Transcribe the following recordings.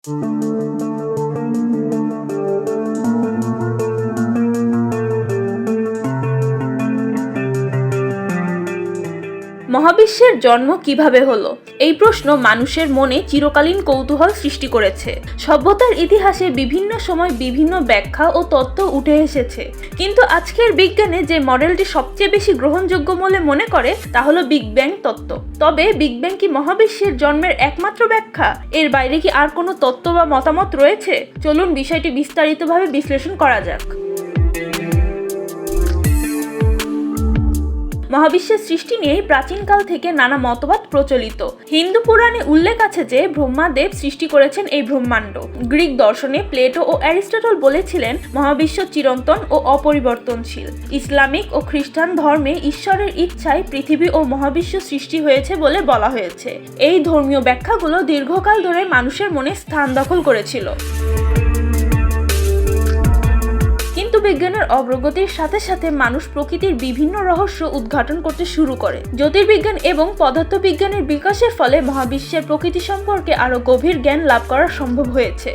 মহাবিশ্বের জন্ম কিভাবে হলো? এই প্রশ্ন মানুষের মনে চিরকালীন কৌতূহল সৃষ্টি করেছে। সভ্যতার ইতিহাসে বিভিন্ন সময় বিভিন্ন ব্যাখ্যা ও তত্ত্ব উঠে এসেছে, কিন্তু আজকের বিজ্ঞানে যে মডেলটি সবচেয়ে বেশি গ্রহণযোগ্য বলে মনে করে তা হলো বিগ ব্যাং তত্ত্ব। তবে বিগ ব্যাং কি মহাবিশ্বের জন্মের একমাত্র ব্যাখ্যা? এর বাইরে কি আর কোনো তত্ত্ব বা মতামত রয়েছে? চলুন বিষয়টি বিস্তারিতভাবে বিশ্লেষণ করা যাক। মহাবিশ্বের সৃষ্টি নিয়ে প্রাচীনকাল থেকে নানা মতবাদ প্রচলিত। হিন্দু পুরাণে উল্লেখ আছে যে ব্রহ্মাদেব সৃষ্টি করেছেন এই ব্রহ্মাণ্ড। গ্রিক দর্শনে প্লেটো ও অ্যারিস্টটল বলেছিলেন মহাবিশ্ব চিরন্তন ও অপরিবর্তনশীল। ইসলামিক ও খ্রিস্টান ধর্মে ঈশ্বরের ইচ্ছায় পৃথিবী ও মহাবিশ্ব সৃষ্টি হয়েছে বলে বলা হয়েছে। এই ধর্মীয় ব্যাখ্যাগুলো দীর্ঘকাল ধরে মানুষের মনে স্থান দখল করেছিল। কিন্তু বিজ্ঞানের অগ্রগতির সাথে সাথে মানুষ প্রকৃতির বিভিন্ন রহস্য উদ্ঘাটন করতে শুরু করে। জ্যোতির্বিজ্ঞান এবং পদার্থবিজ্ঞানের বিকাশের ফলে মহাবিশ্বের প্রকৃতি সম্পর্কে আরো গভীর জ্ঞান লাভ করা সম্ভব হয়েছে।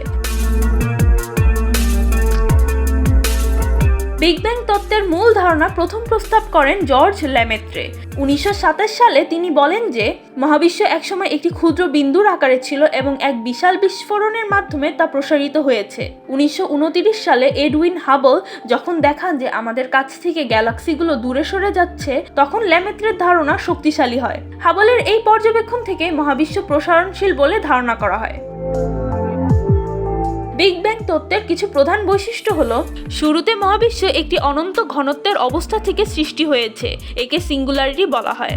বিগ ব্যাং তত্ত্বের মূল ধারণা প্রথম প্রস্তাব করেন জর্জ ল্যামেত্রে। 1927 সালে তিনি বলেন যে মহাবিশ্ব একসময় একটি ক্ষুদ্র বিন্দুর আকারে ছিল এবং এক বিশাল বিস্ফোরণের মাধ্যমে তা প্রসারিত হয়েছে। 1929 সালে এডউইন হাবল যখন দেখান যে আমাদের কাছ থেকে গ্যালাক্সিগুলো দূরে সরে যাচ্ছে, তখন ল্যামেত্রের ধারণা শক্তিশালী হয়। হাবলের এই পর্যবেক্ষণ থেকে মহাবিশ্ব প্রসারণশীল বলে ধারণা করা হয়। বিগ ব্যাং তত্ত্বের কিছু প্রধান বৈশিষ্ট্য হলো: শুরুতে মহাবিশ্ব একটি অনন্ত ঘনত্বের অবস্থা থেকে সৃষ্টি হয়েছে, একে সিঙ্গুলারিটি বলা হয়।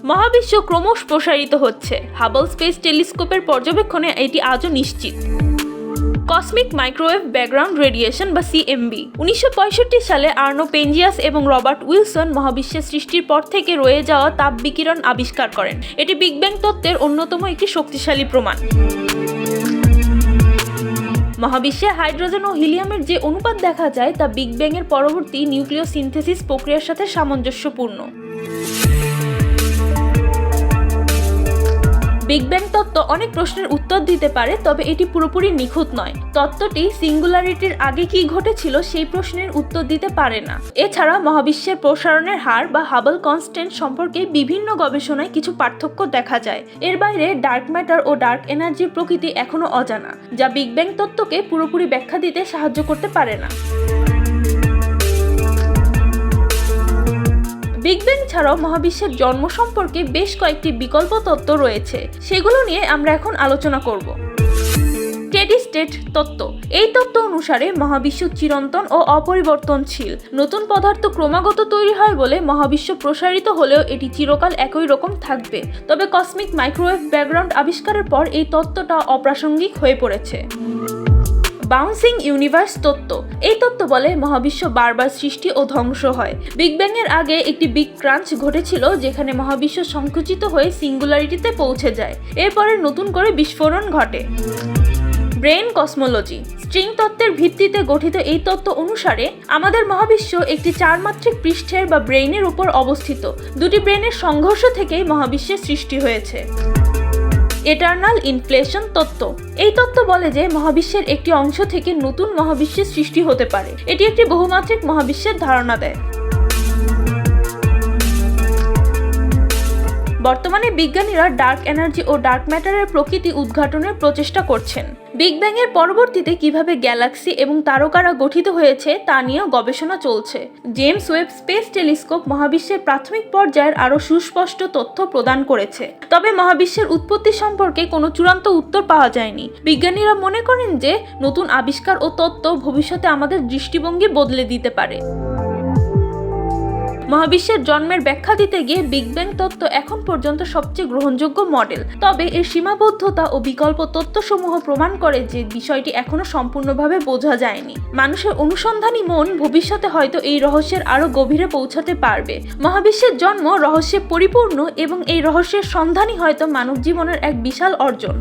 মহাবিশ্ব ক্রমশ প্রসারিত হচ্ছে, হাবল স্পেস টেলিস্কোপের পর্যবেক্ষণে এটি আজও নিশ্চিত। কসমিক মাইক্রোওয়েভ ব্যাকগ্রাউন্ড রেডিয়েশন বা সিএমবি। 1965 সালে আর্নো পেনজিয়াস এবং রবার্ট উইলসন মহাবিশ্বের সৃষ্টির পর থেকে রয়ে যাওয়া তাপ বিকিরণ আবিষ্কার করেন। এটি বিগ ব্যাং তত্ত্বের অন্যতম একটি শক্তিশালী প্রমাণ। মহাবিশ্বে হাইড্রোজেন ও হিলিয়ামের যে অনুপাত দেখা যায় তা বিগ ব্যাং এর পরবর্তী নিউক্লিওসিনথেসিস প্রক্রিয়ার সাথে সামঞ্জস্যপূর্ণ। বিগ ব্যাং তত্ত্ব অনেক প্রশ্নের উত্তর দিতে পারে, তবে এটি পুরোপুরি নিখুঁত নয়। তত্ত্বটি সিঙ্গুলারিটির আগে কি ঘটেছিল সেই প্রশ্নের উত্তর দিতে পারে না। এছাড়া মহাবিশ্বের প্রসারণের হার বা হাবল কনস্ট্যান্ট সম্পর্কে বিভিন্ন গবেষণায় কিছু পার্থক্য দেখা যায়। এর বাইরে ডার্ক ম্যাটার ও ডার্ক এনার্জির প্রকৃতি এখনো অজানা, যা বিগ ব্যাং তত্ত্বকে পুরোপুরি ব্যাখ্যা দিতে সাহায্য করতে পারে না। বিগ ব্যাং ছাড়াও মহাবিশ্বের জন্ম সম্পর্কে বেশ কয়েকটি বিকল্প তত্ত্ব রয়েছে, সেগুলো নিয়ে আমরা এখন আলোচনা করব। স্টেডি স্টেট তত্ত্ব। এই তত্ত্ব অনুসারে মহাবিশ্ব চিরন্তন ও অপরিবর্তনশীল। নতুন পদার্থ ক্রমাগত তৈরি হয় বলে মহাবিশ্ব প্রসারিত হলেও এটি চিরকাল একই রকম থাকবে। তবে কসমিক মাইক্রোওয়েভ ব্যাকগ্রাউন্ড আবিষ্কারের পর এই তত্ত্বটা অপ্রাসঙ্গিক হয়ে পড়েছে। বাউন্সিং ইউনিভার্স তত্ত্ব। এই তত্ত্ব বলে মহাবিশ্ব বারবার সৃষ্টি ও ধ্বংস হয়। বিগ ব্যাং এর আগে একটি বিগ ক্রাঞ্চ ঘটেছিল, যেখানে মহাবিশ্ব সংকুচিত হয়ে সিঙ্গুলারিটিতে পৌঁছে যায়। এরপরে নতুন করে বিস্ফোরণ ঘটে। Brain cosmology. স্ট্রিং তত্ত্বের ভিত্তিতে গঠিত এই তত্ত্ব অনুসারে আমাদের মহাবিশ্ব একটি চারমাত্রিক পৃষ্ঠের বা ব্রেইনের উপর অবস্থিত। দুটি ব্রেনের সংঘর্ষ থেকেই মহাবিশ্বের সৃষ্টি হয়েছে। এটার্নাল ইনফ্লেশন তত্ত্ব। এই তত্ত্ব বলে যে মহাবিশ্বের একটি অংশ থেকে নতুন মহাবিশ্বের সৃষ্টি হতে পারে। এটি একটি বহুমাত্রিক মহাবিশ্বের ধারণা দেয়। বর্তমানে বিজ্ঞানীরা ডার্ক এনার্জি ও ডার্ক ম্যাটারের প্রকৃতি উদ্ঘাটনের প্রচেষ্টা করছেন। বিগ ব্যাং এর পরবর্তীতে কিভাবে গ্যালাক্সি এবং তারকারা গঠিত হয়েছে তা নিয়েও গবেষণা চলছে। জেমস ওয়েব স্পেস টেলিস্কোপ মহাবিশ্বের প্রাথমিক পর্যায়ের আরও সুস্পষ্ট তথ্য প্রদান করেছে, তবে মহাবিশ্বের উৎপত্তি সম্পর্কে কোনো চূড়ান্ত উত্তর পাওয়া যায়নি। বিজ্ঞানীরা মনে করেন যে নতুন আবিষ্কার ও তত্ত্ব ভবিষ্যতে আমাদের দৃষ্টিভঙ্গি বদলে দিতে পারে। মহাবিশ্বের জন্মের ব্যাখ্যা দিতে গিয়ে বিগ ব্যাং তত্ত্ব এখন পর্যন্ত সবচেয়ে গ্রহণযোগ্য মডেল, তবে এর সীমাবদ্ধতা ও বিকল্প তত্ত্বসমূহ প্রমাণ করে যে বিষয়টি এখনো সম্পূর্ণভাবে বোঝা যায়নি। মানুষের অনুসন্ধানী মন ভবিষ্যতে হয়তো এই রহস্যের আরো গভীরে পৌঁছাতে পারবে। মহাবিশ্বের জন্ম রহস্যে পরিপূর্ণ এবং এই রহস্যের সন্ধানই হয়তো মানব জীবনের এক বিশাল অর্জন।